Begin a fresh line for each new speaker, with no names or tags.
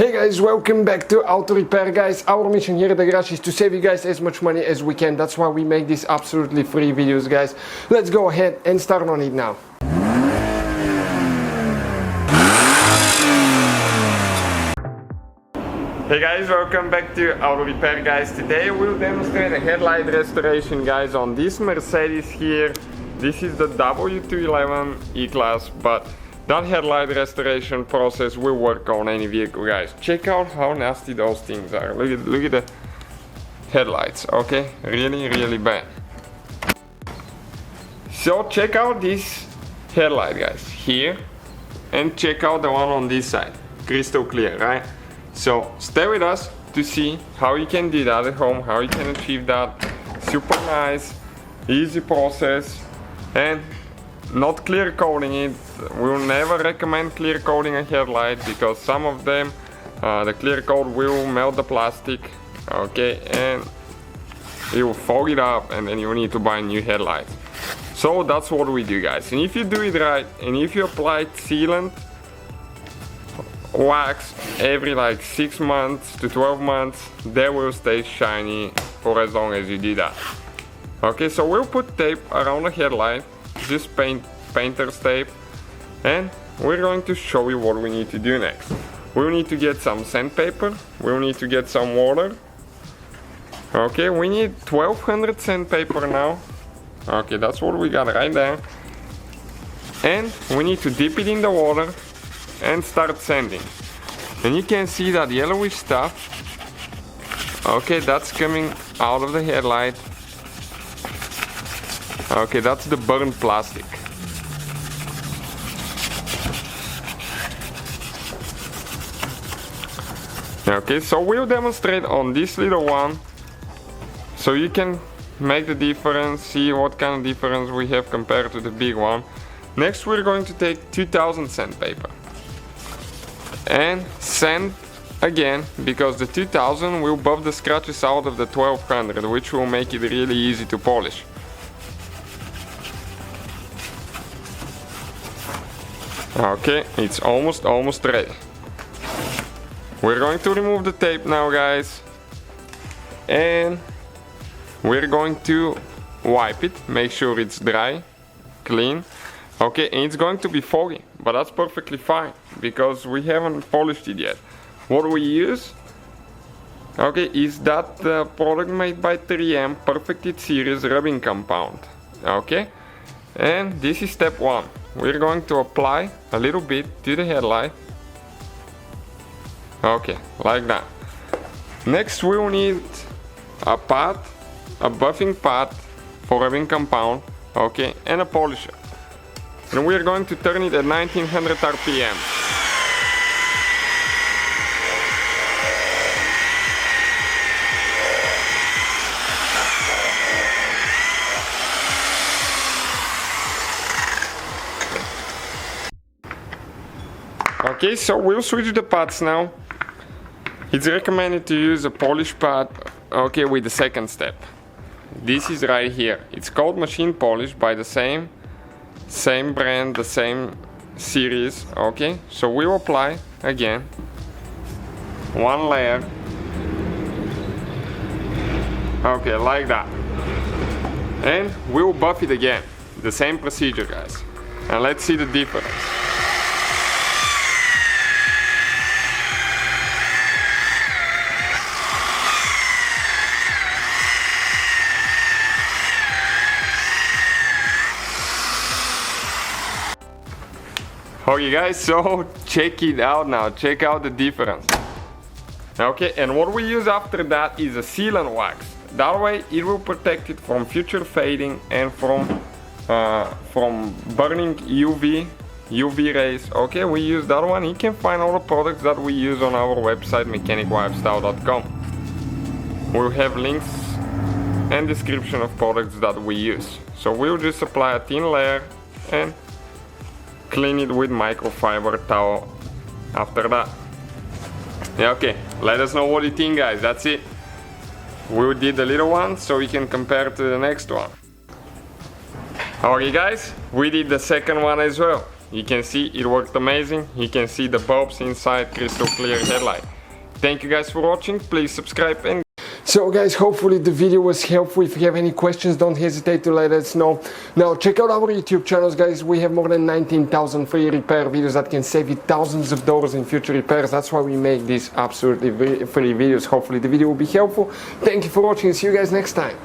Hey guys, welcome back to Auto Repair guys. Our mission here at the garage is to save you guys as much money as we can. That's why we make these absolutely free videos guys. Let's go ahead and start on it now. Hey guys, welcome back to Auto Repair guys. Today we'll demonstrate a headlight restoration guys on this Mercedes here. This is the W211 E-Class, but that headlight restoration process will work on any vehicle guys. Check out how nasty those things are. Look at the headlights, okay? Really bad. So check out this headlight guys here, and check out the one on this side. Crystal clear, right? So stay with us to see how you can do that at home, how you can achieve that. Super nice, easy process, and not clear coating it. We'll never recommend clear coating a headlight because some of them, the clear coat will melt the plastic, okay, and it will fog it up, and then you need to buy new headlights. So that's what we do guys. And if you do it right, and if you apply sealant wax every like 6 months to 12 months, they will stay shiny for as long as you do that. Okay, so we'll put tape around the headlight, just painter's tape, and we're going to show you what we need to do next. We'll need to get some sandpaper, we'll need to get some water. Okay, we need 1200 sandpaper now. Okay, that's what we got right there. And we need to dip it in the water and start sanding. And you can see that yellowish stuff. Okay, that's coming out of the headlight. Okay, that's the burnt plastic. Okay, so we'll demonstrate on this little one so you can make the difference, see what kind of difference we have compared to the big one. Next we're going to take 2000 sandpaper and sand again, because the 2000 will buff the scratches out of the 1200, which will make it really easy to polish. Okay, it's almost ready. We're going to remove the tape now guys, and we're going to wipe it, make sure it's dry, clean. Okay, and it's going to be foggy, but that's perfectly fine because we haven't polished it yet. What we use, okay, is that product made by 3M, Perfect It Series rubbing compound. Okay, and this is step 1. We're going to apply a little bit to the headlight. Okay, like that. Next we'll need a pad, a buffing pad for rubbing compound, okay, and a polisher. And we're going to turn it at 1900 RPM. Okay, so we'll switch the pads now. It's recommended to use a polish pad, okay, with the second step. This is right here. It's called machine polish by the same brand, the same series, okay? So we'll apply again one layer, okay, like that, and we'll buff it again, the same procedure guys, and let's see the difference. Okay guys, so check it out now, check out the difference. Okay, and what we use after that is a sealant wax. That way it will protect it from future fading and from burning UV rays. Okay, we use that one. You can find all the products that we use on our website mechaniclifestyle.com. We'll have links and description of products that we use. So we'll just apply a thin layer and clean it with microfiber towel after that. Yeah, okay, let us know what you think guys. That's it. We did the little one so we can compare to the next one. Okay guys, we did the second one as well. You can see it worked amazing. You can see the bulbs inside, crystal clear headlight. Thank you guys for watching. Please subscribe. And so guys, hopefully the video was helpful. If you have any questions, don't hesitate to let us know. Now check out our YouTube channels, guys. We have more than 19,000 free repair videos that can save you thousands of dollars in future repairs. That's why we make these absolutely free videos. Hopefully the video will be helpful. Thank you for watching. See you guys next time.